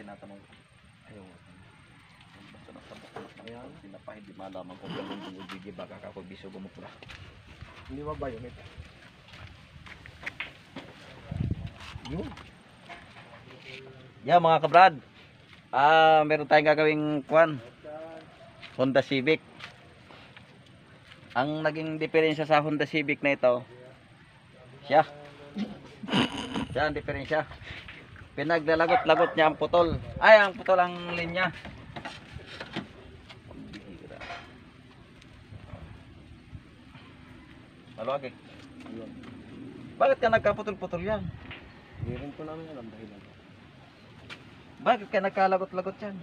tinatanong ko. Ayaw. Basta nasabak na sila pa, hindi malaman kung gano'n yung ujigi baka ako biso gumupula. Hindi ba ba yun ito? Yun. Yeah, mga kabrad. Meron tayong gagawing kwan. Honda Civic. Ang naging diferensya sa Honda Civic na ito, siya ang diferensya. Pinaglalagot-lagot niya ang putol. Ay, ang putol ang linya. Maluwag eh. Bakit ka nagkaputol-putol yan? Hindi rin po namin alam dahilan. Bakit ka nagkalagot-lagot yan?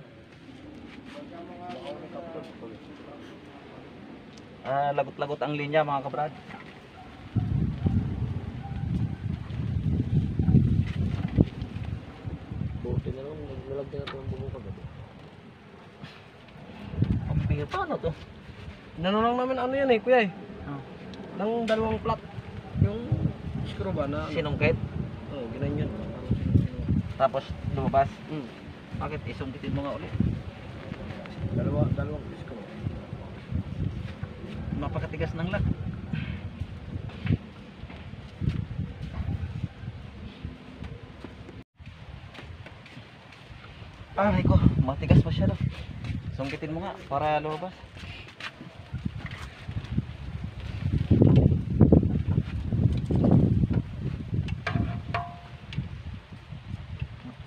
Lagot-lagot ang linya mga kabrad. Buti na lang, naglalagyan na ito ang bumo kagabi. Ang bigat, paano to? Inano lang namin ano yan eh, kuya eh. Oh. Nang dalawang plat. Yung screw ba na ano? Sinungkit, Oo, ginanyan. tapos lumabas. Hmm. Bakit isungkitin mo nga ulit? Dalawang screw. Napakatigas ng lock. Ay ko, matigas masyado. Sungkitin mo nga para lumabas.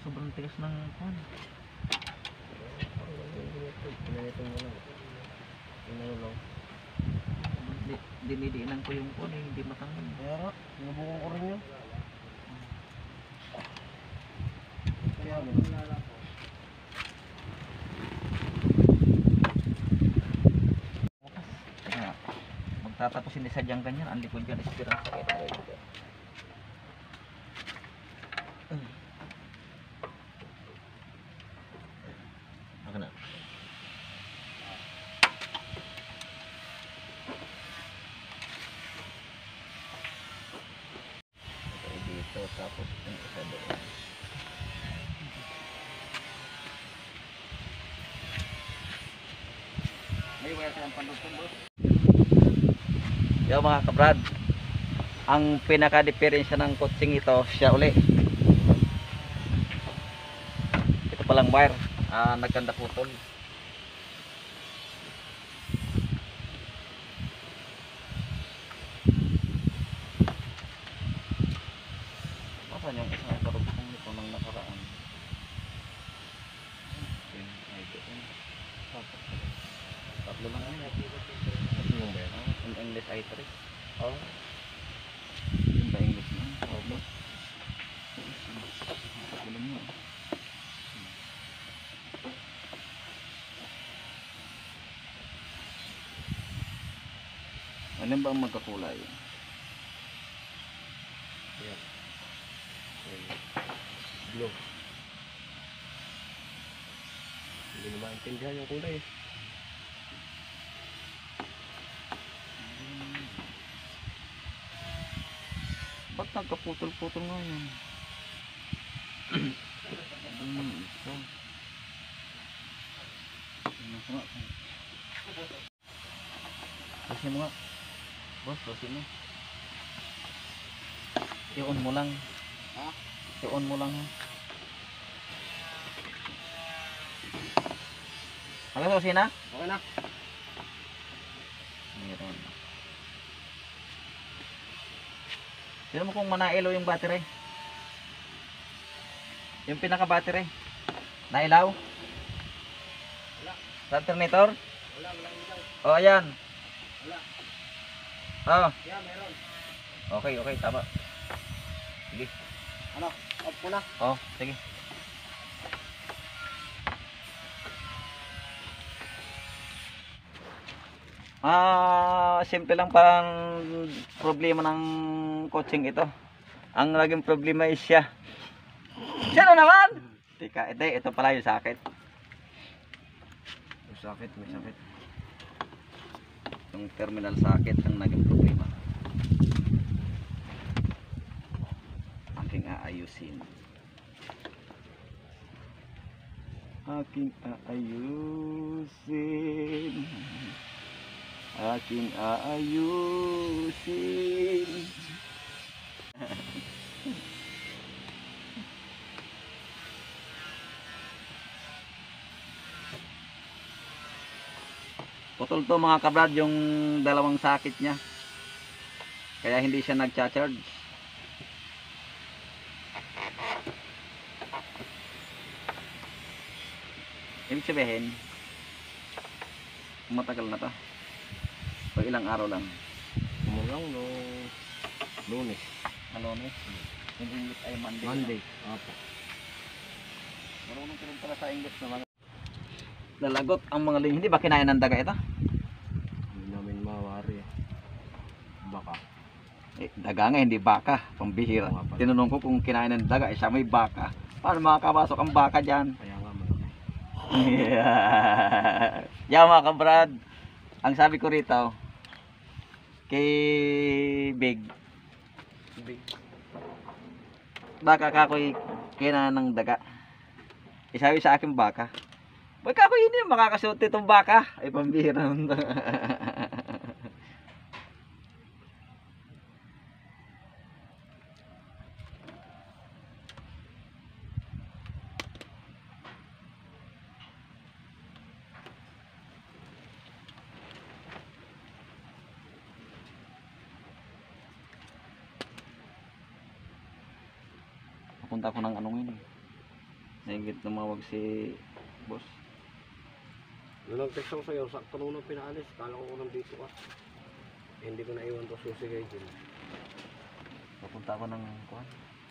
Sobrang tigas ng pan. Pinanito mo lang. Pinanito lang. Dinidiinan ko yung pan eh, hindi matanggal. Kaya nga, nabukong ko rin yun. Kaya mo. Magtatapos hindi sadyang ganyan, ang likod dyan istirang sakit. Ako na. Okay, dito tapos yung isa doon. May wala tayong pandutong boss. Yo mga kabrad, ang pinaka-diferensya ng kutsing ito, siya uli. Ito palang wire, nagkanda putol. Masan yung isang karugtong nito ng nakaraan? Tatlo lang yan. Yung ba yan? Ang English i3. Oo. Yung ba English mo? Oo ba? Alam mo. Alin ba ang magkakulay? Yan. Blue. Hindi na maintindihan yung kulay eh. Ba't nagkaputol-putol nga yun? Ito. Kasi mo nga. Boss, kasi mo. I-on mo lang. Ha? I-on mo lang ha. Hanggang susi na? Okay na. Meron. Tignan mo kung manailaw yung battery. Yung pinaka-battery. Nailaw? Wala. Sa alternator? Wala ilaw. O, ayan. Wala. Oh, Yeah, meron. okay, tama. Sige. Ano? Off ko na. Oh, sige. Simple lang parang problema ng coaching ito. Ang naging problema is siya. Siya na naman! Tika, ito pala yung sakit. May sakit, may sakit. Yung terminal sakit ang naging problema. Aking aayusin. aking aayusin. Aking aayusin. Putol to mga kabrad yung dalawang sakit niya. Kaya hindi siya nagcha-charge. Ibig sabihin, matagal na to. Pag ilang araw lang. Kumulang no Lunes. Lunes. Yung English ay Monday. Monday. Apo. Marunong ka rin pala sa English naman. Lalagot ang mga linya. Hindi ba kinain ng daga ito? Hindi namin mawari. Baka. Daga nga, hindi baka. Pambihira. Oo nga pala. Tinanong ko kung kinain ng daga, siya may baka. Paano makakapasok ang baka dyan? Kaya nga malaki. Yeah, mga kabrad. Ang sabi ko rito, kay Big, baka kakoy kinain ng daga. Isabi sa akin baka. Ba't kakoy hindi makakasuot itong baka? Ay, pambihira. Punta ko ng ano ngayon eh. Naigit tumawag si boss. Nung nag-text ako sa'yo, sakto nung pinaalis. Kala ko nandito ka. Eh, hindi ko naiwan to susi kayo dyan. Papunta ako ng kuwan.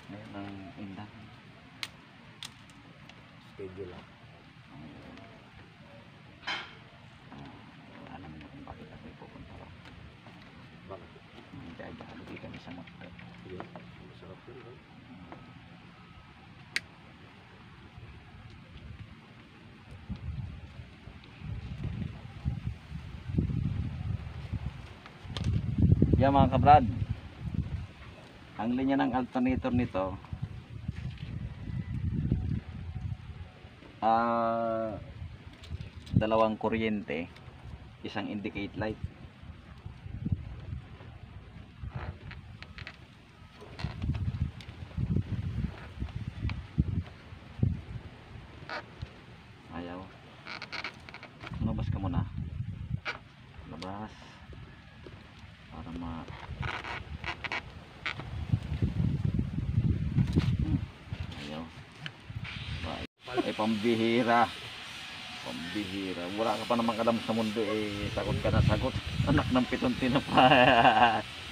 Ngayon ng Indan. Schedule lang. Alam mo kung bakit ako pupunta ko. Bakit? Hindi kami sa motor. Yun. Masarap yun. No? Yan mga kabrad, ang linya ng alternator nito dalawang kuryente, isang indicate light. Ayaw, lumabas ka muna, labas para ayaw. Ay, pambihira. Pambihira. Wala ka pa namang alam sa mundo eh. Sagot ka na sagot. Anak ng pitong tinapa.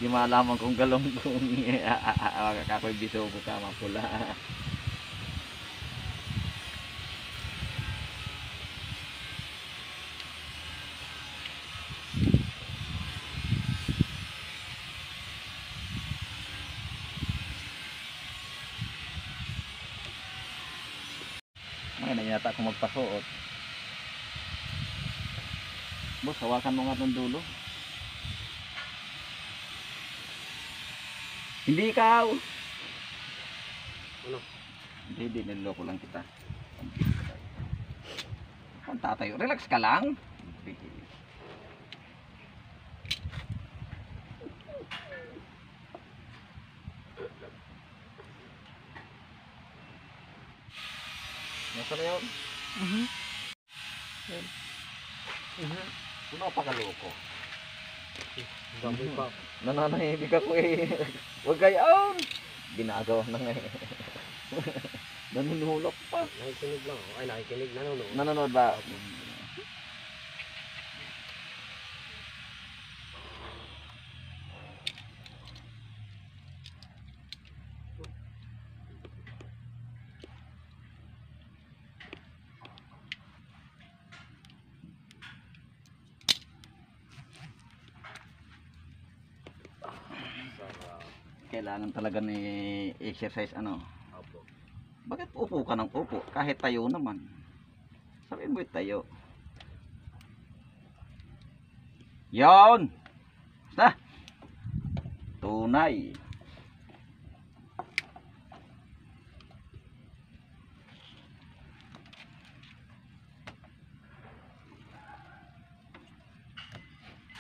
Di malaman kung galonggong. Kakoy bisugo ka mapula. May na yata akong magpasuot. Boss, hawakan mo nga itong dulo. Hindi ikaw. Ano? Hindi, niloloko lang kita. Ang tatayo, relax ka lang. Nasa na yun? Puno pa kaloko. Baboy pa. Nananahimik ako eh. Huwag gayon. Ginagawa na nga eh. Nanunulok pa. Nakikinig lang ako. Ay, nakikinig. Nanonood. Nanonood ba? Kailangan talaga ni exercise ano. Apo. Bakit upo ka ng upo? Kahit tayo naman. Sabihin mo tayo. Yon. Basta. Tunay.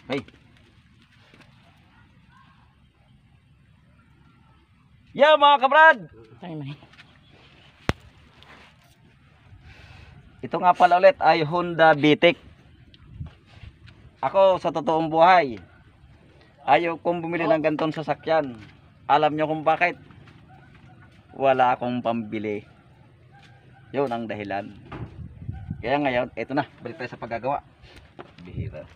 Hey. Yeah, mga kabrad. Ito nga pala ulit ay Honda Bitik. Ako sa totoong buhay, ayaw kong bumili ng ganitong sasakyan. Alam nyo kung bakit? Wala akong pambili. Yun ang dahilan. Kaya ngayon, ito na, balik tayo sa paggagawa. Bihira.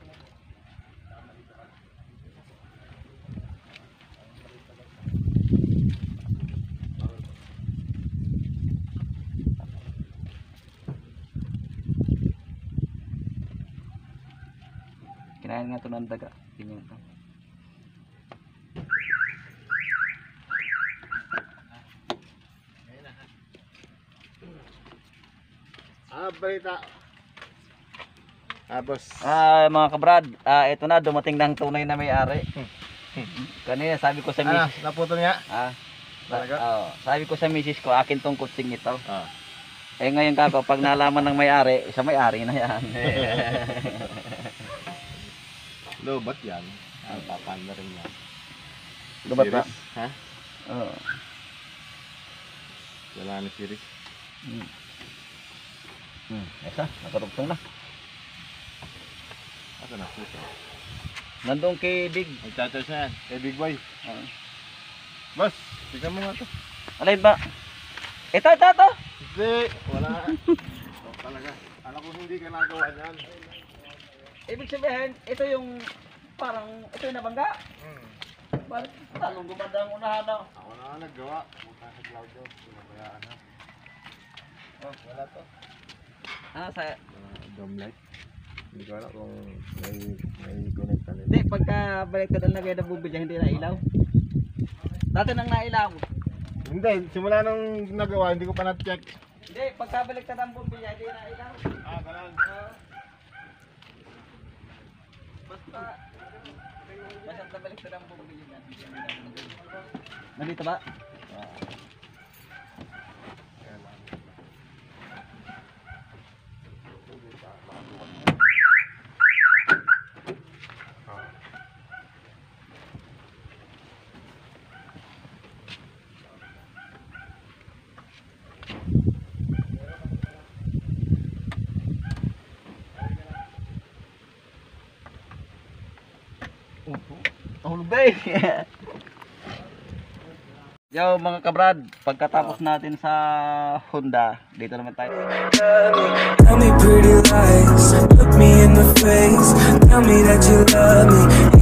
Kinain nga ito ng daga. Ganyan ito. Balita. Boss. Mga kabrad, ito na, dumating ng tunay na may-ari. Kanina sabi ko sa misis. Naputol niya? Talaga? Sabi ko sa misis ko, akin tong kutsing ito. Ah. Eh ngayon kako, pag nalaman ng may-ari, isa may-ari na yan. Lobat yan. Papan na rin yan. Lubat ba? Ha? Oo. Wala na series. Esa, nakarugtong na. Asa na puso? Nandun kay Big. Magchat-chat na yan. Kay Big Boy. Boss, tignan mo nga to. Alay ba? Ito. Hindi. Wala. Talaga. Alam ko hindi ka nagawa niyan. Ibig sabihin, ito yung parang, ito yung nabangga. Bakit? Talong gumanda ang unahan na. Ako na nga naggawa. Puta sa cloud yun. Pinabayaan na. Wala to. Sa... Dome light. Hindi ko alam kung may connect na Hindi, pagka balik ka doon lagay na bubidya, hindi na ilaw. Dati nang nailaw. Hindi, simula nung nagawa, hindi ko pa na-check. Hindi, pagka balik ka ng bubidya, hindi na ilaw. Ganun. Basta balik ka ng bubidya. Nandito ba? Yo mga kabrad, pagkatapos natin sa Honda, dito naman tayo. Tell me pretty lies, look me in the face. Tell me that you love me.